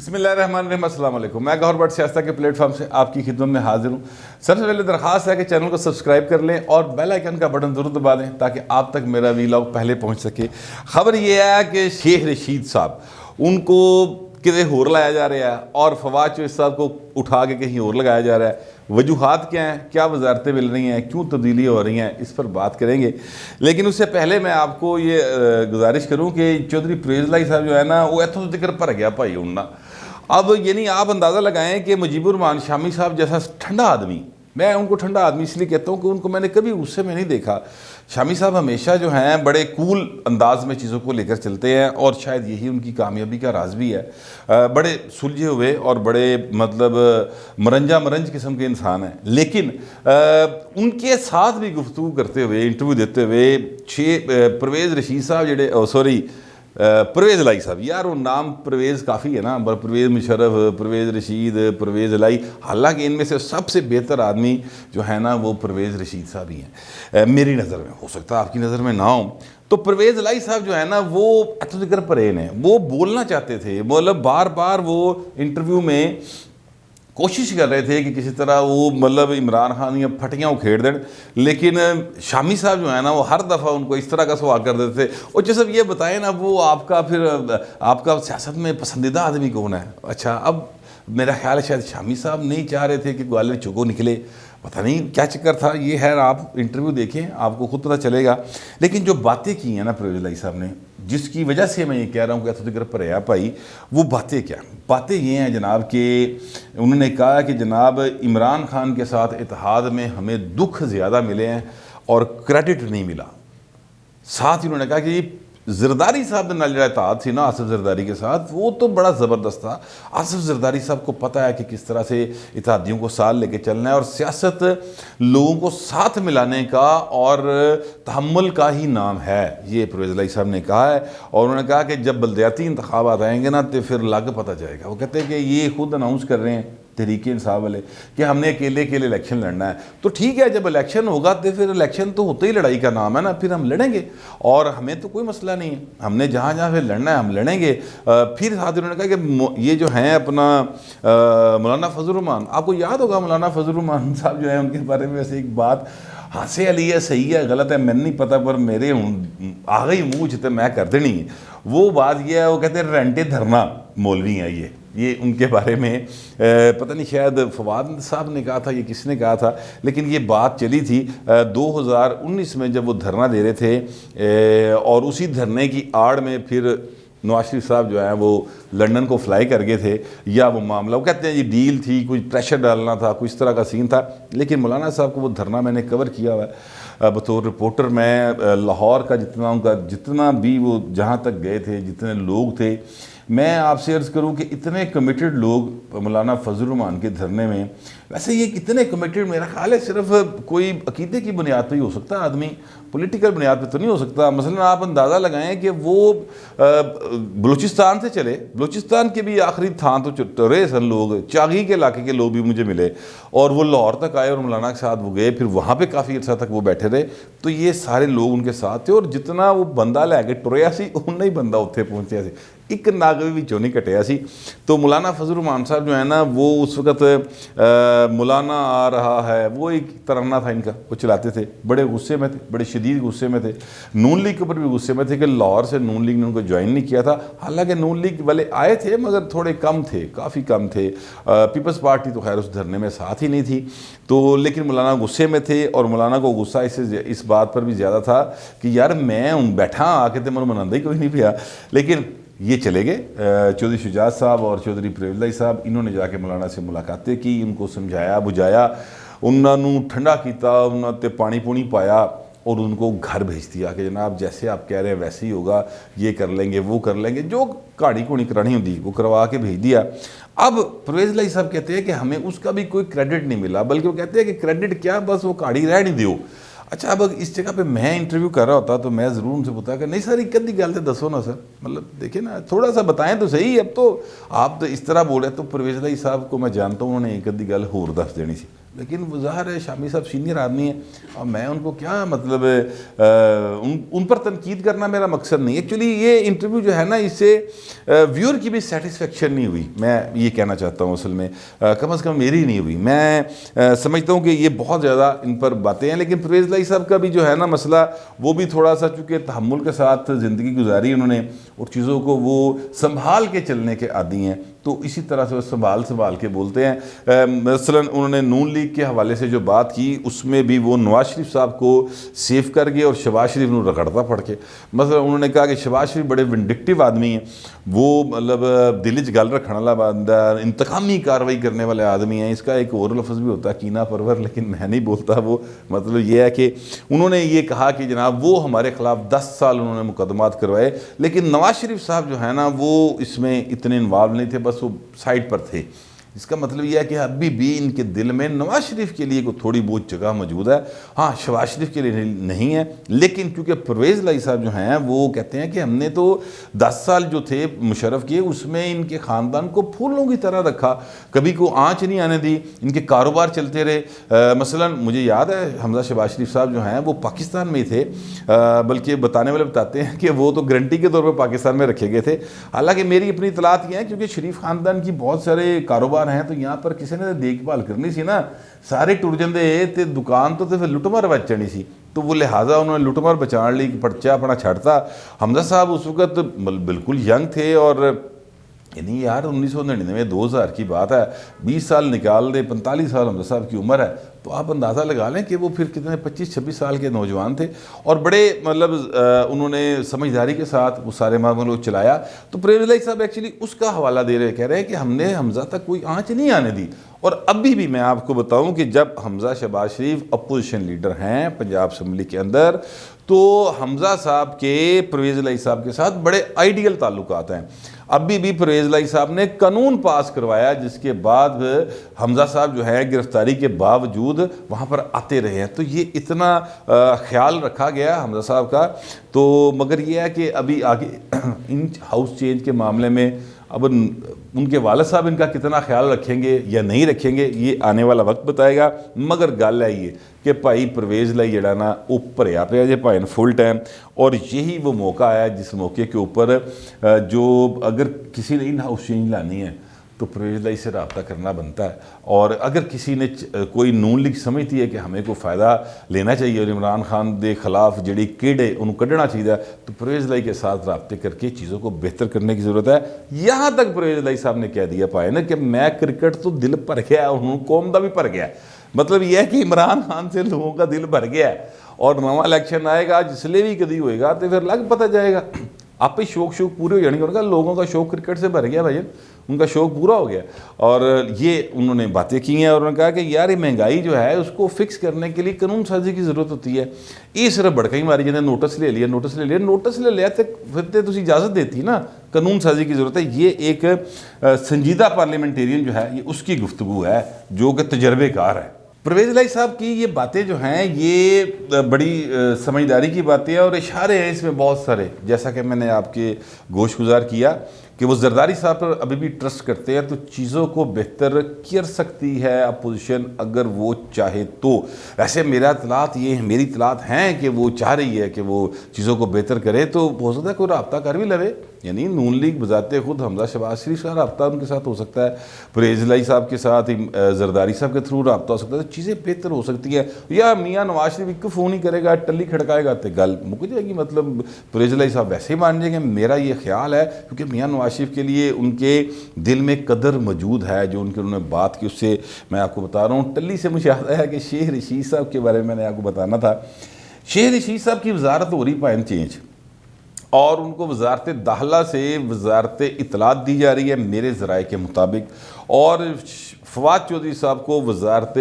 बिस्मिल्लाहिर्रहमानिर्रहीम, अस्सलाम वालेकुम। मैं गौहर भट्ट सियासत के प्लेटफॉर्म से आपकी खिदमत में हाजिर हूँ। सबसे पहले दरख्वास्त है कि चैनल को सब्सक्राइब कर लें और बेल आइकन का बटन ज़रूर दबा दें ताकि आप तक मेरा वीलॉग पहले पहुँच सके। ख़बर यह है कि शेख रशीद साहब उनको किसी होर लाया जा रहा है और फवाद चौधरी साहब को उठा के कहीं और लगाया जा रहा है। वजूहात क्या हैं, क्या वजारतें मिल रही हैं, क्यों तब्दीली हो रही हैं, इस पर बात करेंगे। लेकिन उससे पहले मैं आपको ये गुजारिश करूं कि चौधरी परवेज़ लाई साहब जो है ना, वो इतों जिक्र भर गया भाई उन्ना। अब यानी आप अंदाज़ा लगाएं कि मुजीबुर रहमान शामी साहब जैसा ठंडा आदमी, मैं उनको ठंडा आदमी इसलिए कहता हूँ कि उनको मैंने कभी गुस्से में नहीं देखा। शामी साहब हमेशा जो हैं बड़े कूल अंदाज में चीज़ों को लेकर चलते हैं और शायद यही उनकी कामयाबी का राज भी है। बड़े सुलझे हुए और बड़े मतलब मरंज किस्म के इंसान हैं। लेकिन उनके साथ भी गुफ्तगू करते हुए, इंटरव्यू देते हुए परवेज़ रशीद साहब परवेज़ लाई साहब, यार वो नाम परवेज़ काफ़ी है ना, परवेज़ मुशर्रफ, परवेज़ रशीद, परवेज़ लाई। हालांकि इनमें से सबसे बेहतर आदमी जो है ना वो परवेज़ रशीद साहब ही हैं मेरी नज़र में। हो सकता है आपकी नज़र में ना हो। तो परवेज़ लाई साहब जो है ना वो अतुजिक्र परेन है। वो बोलना चाहते थे, मतलब बार बार वो इंटरव्यू में कोशिश कर रहे थे कि किसी तरह वो मतलब इमरान खान या फटियाँ उखेड़ दें। लेकिन शामी साहब जो है ना वो हर दफ़ा उनको इस तरह का सवाल कर देते थे, और जैसे ये बताएं ना वो आपका सियासत में पसंदीदा आदमी कौन है। अच्छा, अब मेरा ख्याल है शायद शामी साहब नहीं चाह रहे थे कि ग्वालियर चुगो निकले, पता नहीं क्या चक्कर था। ये है, आप इंटरव्यू देखें आपको खुद पता चलेगा। लेकिन जो बातें की हैं ना परवेज़ लाई साहब ने, जिसकी वजह से मैं ये कह रहा हूँ कि जिक्र पर है भाई, वो बातें क्या, बातें ये हैं जनाब कि उन्होंने कहा कि जनाब इमरान खान के साथ इत्तेहाद में हमें दुख ज़्यादा मिले हैं और क्रेडिट नहीं मिला। साथ ही उन्होंने कहा कि जरदारी साहब ने नाल जो इत्तेहाद थी ना आसिफ जरदारी के साथ, वो तो बड़ा ज़बरदस्त था। आसिफ जरदारी साहब को पता है कि किस तरह से इत्तेहादियों को साथ लेके चलना है, और सियासत लोगों को साथ मिलाने का और तहम्मुल का ही नाम है, ये परवेज़ लाई साहब ने कहा है। और उन्होंने कहा कि जब बलदियाती इंतखाबात आएंगे ना तो फिर लग पता जाएगा। वो कहते हैं कि ये खुद अनाउंस कर रहे हैं तहरीक इंसाफ वाले कि हमने अकेले इलेक्शन लड़ना है। तो ठीक है, जब इलेक्शन होगा तो फिर इलेक्शन तो होते ही लड़ाई का नाम है ना, फिर हम लड़ेंगे और हमें तो कोई मसला नहीं है। हमने जहाँ जहाँ फिर लड़ना है हम लड़ेंगे। फिर साथ उन्होंने कहा कि ये जो हैं अपना मौलाना फजल रहमान, आपको याद होगा मौलाना फजल रहमान साहब जो है उनके बारे में वैसे एक बात हासे वाली है, सही है गलत है मैंने नहीं पता, पर मेरे आ गई मुँह जितने मैं कर देनी है। वो बात ये है, वो कहते हैं रेंटे धरना मौलवी हैं ये उनके बारे में पता नहीं शायद फवाद साहब ने कहा था, ये किसने कहा था, लेकिन ये बात चली थी 2019 में जब वो धरना दे रहे थे। और उसी धरने की आड़ में फिर नवाज शरीफ साहब जो है वो लंदन को फ्लाई कर गए थे, या वो मामला वो कहते हैं ये डील थी, कुछ प्रेशर डालना था, कुछ तरह का सीन था। लेकिन मौलाना साहब को वो धरना मैंने कवर किया हुआ है बतौर रिपोर्टर। मैं लाहौर का जितना भी वो जहाँ तक गए थे, जितने लोग थे, मैं आपसे अर्ज़ करूं कि इतने कमिटेड लोग मौलाना फजल रहमान के धरने में, वैसे ये कितने कमिटेड, मेरा ख्याल है सिर्फ कोई अकीदे की बुनियाद पर ही हो सकता है आदमी, पॉलिटिकल बुनियाद पे तो नहीं हो सकता। मसलन आप अंदाज़ा लगाएं कि वो बलूचिस्तान से चले, बलूचिस्तान के भी आखिरी था तो रहे सन लोग, चागी के इलाके के लोग भी मुझे मिले, और वो लाहौर तक आए और मौलाना के साथ वो गए, फिर वहाँ पे काफ़ी अर्सा तक वो बैठे रहे। तो ये सारे लोग उनके साथ थे, और जितना वो बंदा लैके टुरया सी उन्ना ही बंदा उत्थे पहुँचा सी, एक नाग भी विचों नहीं कटिया सी। तो मौलाना फजल रहमान साहब जो है ना वो उस वक्त मौलाना आ रहा है वो एक तराना था इनका, वो चलाते थे, बड़े गुस्से में थे, बड़े शदीद गुस्से में थे। नून लीग के ऊपर भी गुस्से में थे कि लाहौर से नून लीग ने उनको ज्वाइन नहीं किया था। हालांकि नून लीग वाले आए थे मगर थोड़े कम थे, काफ़ी कम थे। पीपल्स पार्टी तो खैर उस धरने में साथ ही नहीं थी। तो लेकिन मौलाना गुस्से में थे, और मौलाना को गुस्सा इस बात पर भी ज़्यादा था कि यार मैं बैठा आके तो मैं मनांदा ही कोई नहीं पिया। लेकिन ये चले गए चौधरी शुजात साहब और चौधरी परवेज़ लाई साहब, इन्होंने जाके मौलाना से मुलाकातें की, उनको समझाया बुझाया, उन्होंने ठंडा किया, उन्होंने पानी पुनी पाया और उनको घर भेज दिया कि जनाब जैसे आप कह रहे हैं वैसे ही होगा, ये कर लेंगे वो कर लेंगे, जो कहाड़ी घूनी करानी होती वो करवा के भेज दिया। अब परवेज़ लाई साहब कहते हैं कि हमें उसका भी कोई क्रेडिट नहीं मिला, बल्कि वो कहते हैं कि क्रेडिट क्या, बस वो कहाड़ी रह नहीं दो। अच्छा, अब इस जगह पे मैं इंटरव्यू कर रहा होता तो मैं ज़रूर उनसे पूछता कि नहीं सर एक अद्धी गल तो दसो ना सर, मतलब देखिए ना थोड़ा सा बताएं तो सही। अब तो आप तो इस तरह बोले, तो परवेज़ लाई साहब को मैं जानता हूँ, उन्होंने एक अद्धी गल होर दस देनी सी। लेकिन वो ज़ाहिर है शामी साहब सीनियर आदमी हैं और मैं उनको क्या मतलब उन पर तनकीद करना मेरा मकसद नहीं। एक्चुअली ये इंटरव्यू जो है ना, इससे व्यूअर की भी सेटिस्फेक्शन नहीं हुई, मैं ये कहना चाहता हूँ। असल में कम से कम मेरी नहीं हुई। मैं समझता हूँ कि ये बहुत ज़्यादा इन पर बातें हैं, लेकिन परवेज़ लाई साहब का भी जो है ना मसला, वो भी थोड़ा सा चूँकि तहम्मुल के साथ ज़िंदगी गुजारी उन्होंने और चीज़ों को वो संभाल के चलने के आदी हैं, तो इसी तरह से वो संभाल के बोलते हैं। मसलन उन्होंने नून लीग के हवाले से जो बात की, उसमें भी वो नवाज शरीफ साहब को सेफ कर गए और शहबाज शरीफ को रगड़ता पड़ के। मतलब उन्होंने कहा कि शहबाज शरीफ बड़े विंडिक्टिव आदमी हैं, वो मतलब दिल च गल रखने वाला बंदा, इंतकामी कार्रवाई करने वाले आदमी हैं। इसका एक और लफ्ज़ भी होता है कीना परवर, लेकिन मैं नहीं बोलता वो। मतलब ये है कि उन्होंने ये कहा कि जनाब वो हमारे ख़िलाफ़ 10 साल उन्होंने मुकदमात करवाए, लेकिन नवाज शरीफ साहब जो है ना वो इसमें इतने इन्वॉल्व नहीं थे, बस वो साइड पर थे। इसका मतलब यह है कि अभी भी इनके दिल में नवाज शरीफ के लिए कोई थोड़ी बहुत जगह मौजूद है। हाँ, शहबाज शरीफ के लिए नहीं है, लेकिन क्योंकि परवेज़ लाई साहब जो हैं वो कहते हैं कि हमने तो 10 साल जो थे मुशर्रफ के, उसमें इनके ख़ानदान को फूलों की तरह रखा, कभी को आँच नहीं आने दी, इनके कारोबार चलते रहे। मसलन मुझे याद है हमजा शहबाज शरीफ साहब जो हैं वो पाकिस्तान में ही थे, बल्कि बताने वाले बताते हैं कि वो तो गारंटी के तौर पर पाकिस्तान में रखे गए थे। हालाँकि मेरी अपनी इतलात ये है, क्योंकि शरीफ ख़ानदान की बहुत सारे कारोबार हैं, तो यहाँ पर किसी ने देखभाल करनी सी ना, सारे टुर जाते ते दुकान तो फिर लुटमार बच जानी सी, तो वो लिहाजा उन्होंने लुटमार बचाने लिए पर्चा अपना छाड़ता। हमजा साहब उस वक्त बिल्कुल यंग थे और यानी यार 1999 2000 की बात है, 20 साल निकाल दे, 45 साल हमजा साहब की उम्र है, तो आप अंदाज़ा लगा लें कि वो फिर कितने 25-26 साल के नौजवान थे और बड़े मतलब उन्होंने समझदारी के साथ वो सारे मामलों को चलाया। तो परवेज़ लाई साहब एक्चुअली उसका हवाला दे रहे, कह रहे हैं कि हमने हमजा तक कोई आँच नहीं आने दी। और अभी भी मैं आपको बताऊं कि जब हमजा शहबाज शरीफ अपोजिशन लीडर हैं पंजाब असम्बली के अंदर, तो हमजा साहब के परवेज़ लाई साहब के साथ बड़े आइडियल ताल्लुकात हैं। अभी भी परवेज़ लाई साहब ने कानून पास करवाया, जिसके बाद हमजा साहब जो है गिरफ्तारी के बावजूद वहाँ पर आते रहे हैं। तो ये इतना ख्याल रखा गया हमजा साहब का। तो मगर ये है कि अभी आगे इन हाउस चेंज के मामले में अब उनके वालिद साहब इनका कितना ख्याल रखेंगे या नहीं रखेंगे, ये आने वाला वक्त बताएगा। मगर गल है ये कि भाई परवेज़ लाई जड़ा ना वो भरिया पे जे भाई फुल टाइम, और यही वो मौका है जिस मौके के ऊपर जो अगर किसी ने इन हाउस चेंज लानी है तो परवेज़ लाई से रब्ता करना बनता है। और अगर किसी ने कोई नून लीग समझती है कि हमें कोई फ़ायदा लेना चाहिए और इमरान खान के खिलाफ जी किड़ है उन्होंने कढ़ना चाहिए, तो परवेज़ लाई के साथ रब्ते करके चीज़ों को बेहतर करने की ज़रूरत है। यहाँ तक परवेज़ लाई साहब ने कह दिया पाए ना कि मैं क्रिकेट तो दिल भर गया, उन्होंने कौम का भी भर गया। मतलब यह है कि इमरान खान से लोगों का दिल भर गया है और नवा इलेक्शन आएगा जिसले भी कभी होएगा तो फिर लग पता जाएगा, आप ही शौक पूरे हो जाएंगे। उनका लोगों का शौक क्रिकेट से भर गया भाई, उनका शौक पूरा हो गया। और ये उन्होंने बातें की हैं और उन्होंने कहा कि यार ये महंगाई जो है उसको फिक्स करने के लिए कानून साजी की ज़रूरत होती है। ये सिर्फ भड़का ही मारी जिन्हें नोटिस ले लिया तो फिर तो इजाज़त देती ना, कानून साजी की ज़रूरत है। ये एक संजीदा पार्लियामेंटेरियन जो है ये उसकी गुफ्तगू है जो कि तजर्बेकार है। परवेज़ लाई साहब की ये बातें जो हैं ये बड़ी समझदारी की बातें हैं और इशारे हैं इसमें बहुत सारे, जैसा कि मैंने आपके गोशगुजार किया कि वो जरदारी साहब पर अभी भी ट्रस्ट करते हैं, तो चीज़ों को बेहतर कर सकती है अपोजिशन अगर वो चाहे तो। वैसे मेरी इतलात हैं कि वो चाह रही है कि वो चीज़ों को बेहतर करे, तो हो सकता है कोई रब्ता कर भी लवे, यानी नून लीग बजाते खुद हमजा शहबाज शरीफ का रब्ता उनके साथ हो सकता है, परवेज़ लाई साहब के साथ जरदारी साहब के थ्रू रब्ता हो सकता है, तो चीज़ें बेहतर हो सकती है। या मियाँ नवाज शरीफ एक फ़ोन ही करेगा, टल्ली खड़काएगा तो गल मुक जाएगी, मतलब परवेज़ लाई साहब वैसे ही मान जाएंगे। मेरा ये ख्याल है क्योंकि मियाँ नवाज शरीफ के लिए उनके दिल में कदर मौजूद है, जो उन्होंने बात की उससे मैं आपको बता रहा हूँ। टल्ली से मुझे याद आया कि शेख रशीद साहब के बारे में मैंने आपको बताना था। शेख रशीद साहब की वजारत हो रही पाइन चेंज और उनको वजारत दाखिला से वजारत इतलात दी जा रही है मेरे ज़राए के मुताबिक, और फवाद चौधरी साहब को वजारत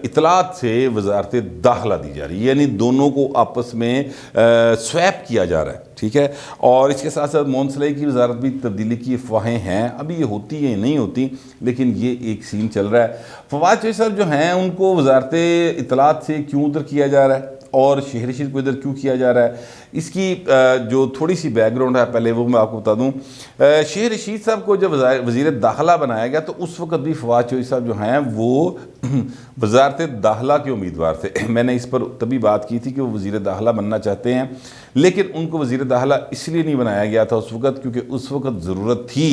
इतलात से वजारत दाखिला दी जा रही है, यानी दोनों को आपस में स्वैप किया जा रहा है, ठीक है। और इसके साथ साथ मोहन सलाई की वजारत भी तब्दीली की अफवाहें हैं, अभी ये होती है नहीं होती, लेकिन ये एक सीन चल रहा है। फवाद चौधरी साहब जो हैं उनको वजारत इतलात से क्यों उधर किया जा रहा है और शेख रशीद को इधर क्यों किया जा रहा है, इसकी जो थोड़ी सी बैकग्राउंड है पहले वो मैं आपको बता दूं। शेख रशीद साहब को जब वज़ीर दाखिला बनाया गया तो उस वक्त भी फवाद चौधरी साहब जो हैं वो वजारत दाखिला के उम्मीदवार थे। मैंने इस पर तभी बात की थी कि वो वज़ीर दाखिला बनना चाहते हैं, लेकिन उनको वज़ीर दाखिला इसलिए नहीं बनाया गया था उस वक्त क्योंकि उस वक्त ज़रूरत थी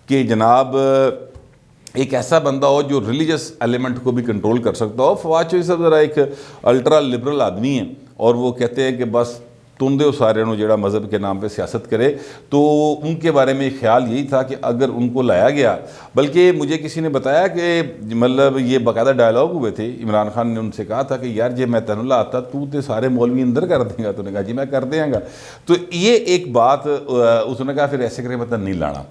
कि जनाब एक ऐसा बंदा हो जो रिलीजियस एलिमेंट को भी कंट्रोल कर सकता हो। फवाद चौधरी साहब ज़रा एक अल्ट्रा लिबरल आदमी हैं और वो कहते हैं कि बस तुम दो सारे जोड़ा मज़हब के नाम पे सियासत करे। तो उनके बारे में ख्याल यही था कि अगर उनको लाया गया, बल्कि मुझे किसी ने बताया कि मतलब ये बाकायदा डायलॉग हुए थे, इमरान खान ने उनसे कहा था कि यार जे मैं तेन लाता तू तो सारे मौलवी अंदर कर देगा। तो उन्होंने कहा जी मैं कर देंगा। तो ये एक बात उसने कहा फिर ऐसे करके मतलब नहीं लाना।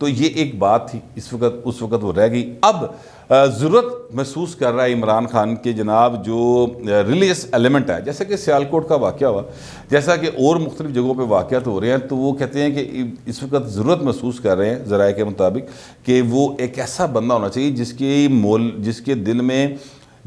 तो ये एक बात थी, उस वक्त वो रह गई। अब ज़रूरत महसूस कर रहा है इमरान खान के जनाब जो रिलीजियस एलिमेंट है, जैसे कि सियालकोट का वाक़या हुआ, जैसा कि और मुख्तलिफ़ जगहों पे वाक़यात हो रहे हैं, तो वो कहते हैं कि इस वक्त ज़रूरत महसूस कर रहे हैं ज़राए के मुताबिक कि वो एक ऐसा बंदा होना चाहिए जिसके दिल में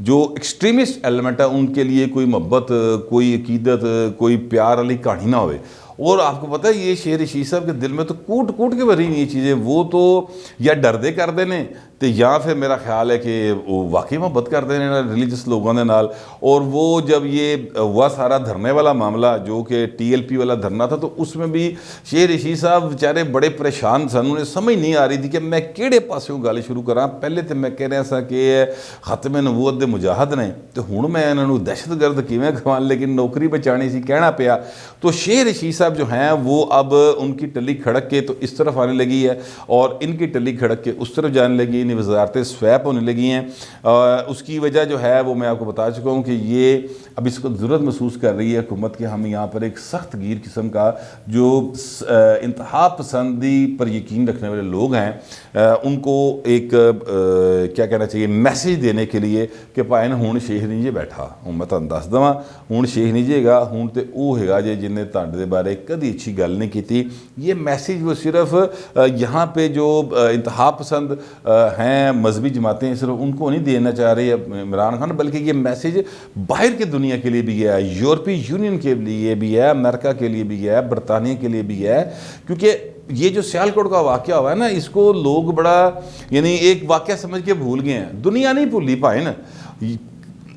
जो एक्सट्रीमिस्ट एलिमेंट है उनके लिए कोई मोहब्बत, कोई अकीदत, कोई प्यार वाली कहानी ना होवे। और आपको पता है ये शेख रशीद साहब के दिल में तो कूट कूट के भरी ये चीज़ें, वो तो या डरदे कर देने तो या फिर मेरा ख्याल है कि वो वाकई मोहब्बत कर देने रिलीजियस लोगों के नाल। और वो जब ये हुआ सारा धरने वाला मामला जो कि TLP वाला धरना था, तो उसमें भी शेख रशीद साहब बेचारे बड़े परेशान सन, उन्हें समझ नहीं आ रही थी कि मैं किहड़े पासों गल शुरू करा। पहले तो मैं कह रहा था कि खत्म नबूवत दे मुजाहिद ने, तो हुण मैं इन्होंने दहशतगर्द किवें कहां, लेकिन नौकरी बचानी सी कहना पिया। तो शेख रशीद साहब जो हैं वो अब उनकी टल्ली खड़क के तो इस तरफ आने लगी है और इनकी टल्ली खड़क के उस तरफ जाने लगी, इन वजारतें स्वैप होने लगी हैं। उसकी वजह जो है वो मैं आपको बता चुका हूँ कि ये अब इसको ज़रूरत महसूस कर रही है हुकूमत कि हम यहाँ पर एक सख्त गिर किस्म का जो इंतहा पसंदी पर यकीन रखने वाले लोग हैं उनको एक क्या कहना चाहिए मैसेज देने के लिए कि भाई हूँ शेख नहीं जे बैठा, हूँ मैं तुहानूं दस देवां हूँ शेख नहीं जेगा, हूँ तो वह हैगा जे जिन्हें तुहाडे बारे कभी अच्छी गल नहीं की। ये मैसेज वो सिर्फ यहाँ पे जो इंतहा पसंद हैं मजहबी जमातें सिर्फ उनको नहीं देना चाह रही है इमरान खान, बल्कि ये मैसेज बाहर की दुनिया के लिए भी है, यूरोपीय यूनियन के लिए भी है, अमेरिका के लिए भी है, बरतानिया के लिए भी है। क्योंकि ये जो सियालकोट का वाक़या हुआ है ना, इसको लोग बड़ा यानी एक वाक़या समझ के भूल गए हैं। दुनिया नहीं भूली पाए ना,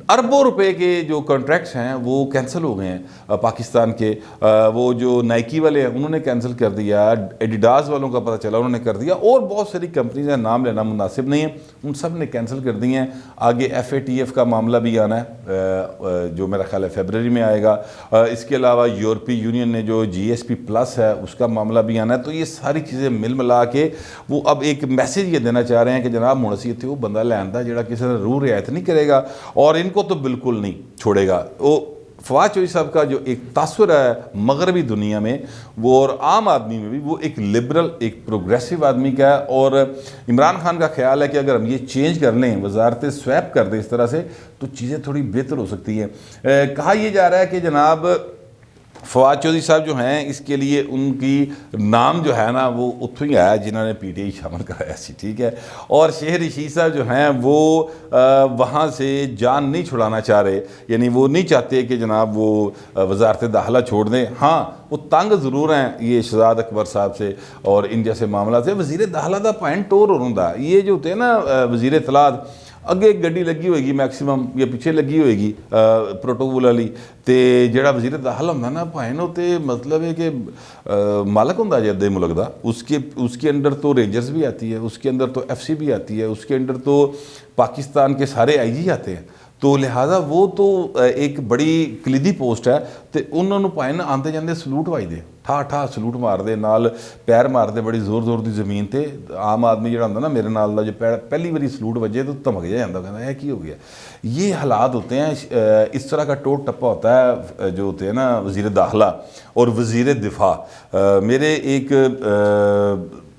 अरबों रुपए के जो कॉन्ट्रैक्ट्स हैं वो कैंसिल हो गए हैं पाकिस्तान के। वो जो नाइकी वाले हैं उन्होंने कैंसिल कर दिया, एडिडास वालों का पता चला उन्होंने कर दिया, और बहुत सारी कंपनीज हैं, नाम लेना मुनासिब नहीं है, उन सब ने कैंसिल कर दिए हैं। आगे FATF का मामला भी आना है जो मेरा ख्याल है फरवरी में आएगा। इसके अलावा यूरोपीय यूनियन ने जो GSP+ है उसका मामला भी आना है। तो ये सारी चीज़ें मिल मिला के वो अब एक मैसेज ये देना चाह रहे हैं कि जनाब मुनसी इत्थे वो बंदा लैंदा जिहड़ा किसी ने रूह रियायत नहीं करेगा और इनको तो बिल्कुल नहीं छोड़ेगा। वो फवाद चौधरी साहब का जो एक तासुर है मगरबी दुनिया में वो और आम आदमी में भी, वो एक लिबरल एक प्रोग्रेसिव आदमी का है। और इमरान खान का ख्याल है कि अगर हम ये चेंज कर लें, वजारतें स्वैप कर दें इस तरह से, तो चीज़ें थोड़ी बेहतर हो सकती हैं। कहा यह जा रहा है कि जनाब फवाद चौधरी साहब जो हैं इसके लिए उनकी नाम जो है ना वो उत्थों ही आया जिन्होंने PTI शामिल कराया सी, ठीक है। और शेख रशीद साहब जो हैं वो वहाँ से जान नहीं छुड़ाना चाह रहे, यानी वो नहीं चाहते कि जनाब वो वजारत दाखिला छोड़ दें। हाँ वो तंग ज़रूर हैं ये शहजाद अकबर साहब से और इन जैसे मामला से। वज़ीर दाखिला का पॉइंट टोर होंदा ये जो होते हैं ना वज़ीर इतलात, अगे एक गड्डी लगी होएगी मैक्सिमम या पिछे लगी होएगी प्रोटोकॉल वाली, तो जिहड़ा वज़ीर दाखिला होंदा ना भाएं ते मतलब है कि मालक होंदा जे अद्धे मुल्क दा, उसके अंडर तो रेंजर्स भी आती है, उसके अंदर तो FC भी आती है, उसके अंडर तो पाकिस्तान के सारे IG आते हैं। तो लिहाजा वो तो एक बड़ी कलीदी पोस्ट है, तो उन्होंने भाएं ना आते जाते सलूट वाई दे, ठा ठा सलूट मारते, नाल पैर मारते बड़ी जोर जोर की जमीन ते। आम आदमी जो होंदा ना मेरे नाल दा जो पहली बारी सलूट वजे तो धमक जा जाता, कहना यह की हो गया। ये हालात होते हैं, इस तरह का टोट टप्पा होता है जो होते हैं ना वज़ीर दाखिला और वज़ीर दिफा। मेरे एक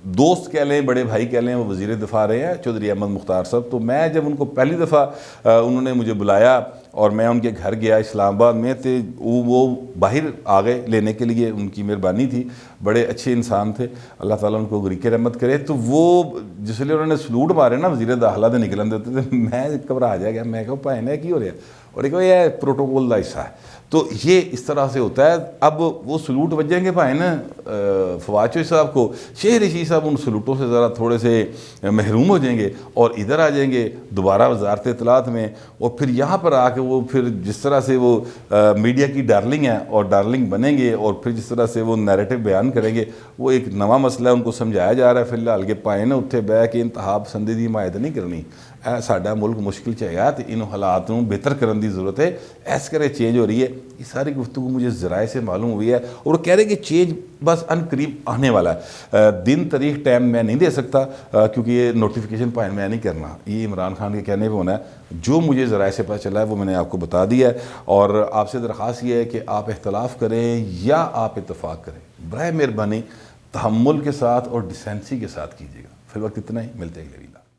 दोस्त कह लें, बड़े भाई कह लें, वो वज़ीर दिफा रहे हैं चौधरी अहमद मुख्तार साहब। तो मैं जब उनको पहली दफ़ा उन्होंने मुझे बुलाया और मैं उनके घर गया इस्लामाबाद में, तो वो बाहर आ गए लेने के लिए, उनकी मेहरबानी थी, बड़े अच्छे इंसान थे, अल्लाह ताला उनको गरीक रहमत करे। तो वो जिसलिए उन्होंने सलूट मारे ना वज़ीर दाखिला दे निकलन देते, तो मैं घबरा जा गया, मैं कहा भाई ने की हो रहा, और एक यह प्रोटोकॉल का हिस्सा है। तो ये इस तरह से होता है। अब वो सलूट बजेंगे भाई ना फवाद चौधरी साहब को, शेर रशीद साहब उन सलूटों से ज़रा थोड़े से महरूम हो जाएंगे और इधर आ जाएंगे दोबारा वजारत इत्तलात में, और फिर यहाँ पर आके वो फिर जिस तरह से वो मीडिया की डार्लिंग है और डार्लिंग बनेंगे, और फिर जिस तरह से वो नैरेटिव बयान करेंगे, वो एक नवा मसला है, उनको समझाया जा रहा है फिलहाल के पाए ना उत्थे बह के इंतहा पसंदी की हिमायत नहीं करनी। साडा मुल्क मुश्किल च है तो इन हालात को बेहतर करने की जरूरत है, इस करे चेंज हो रही है। ये सारी गुफ्तगू मुझे ज़राए से मालूम हुई है और कह रहे कि चेंज बस अनकरीब आने वाला है। दिन तारीख टाइम मैं नहीं दे सकता क्योंकि ये नोटिफिकेशन पाइन मैं नहीं करना, ये इमरान खान के कहने पे होना है। जो मुझे ज़राए से पता चला है वो मैंने आपको बता दिया है, और आपसे दरख्वास्त ये है कि आप इख्तलाफ करें या आप इत्तफाक करें, बराए मेहरबानी तहम्मुल के साथ और डिसेंसी के साथ कीजिएगा। फिर वक्त इतना ही, मिलते हैं अगले वीडियो।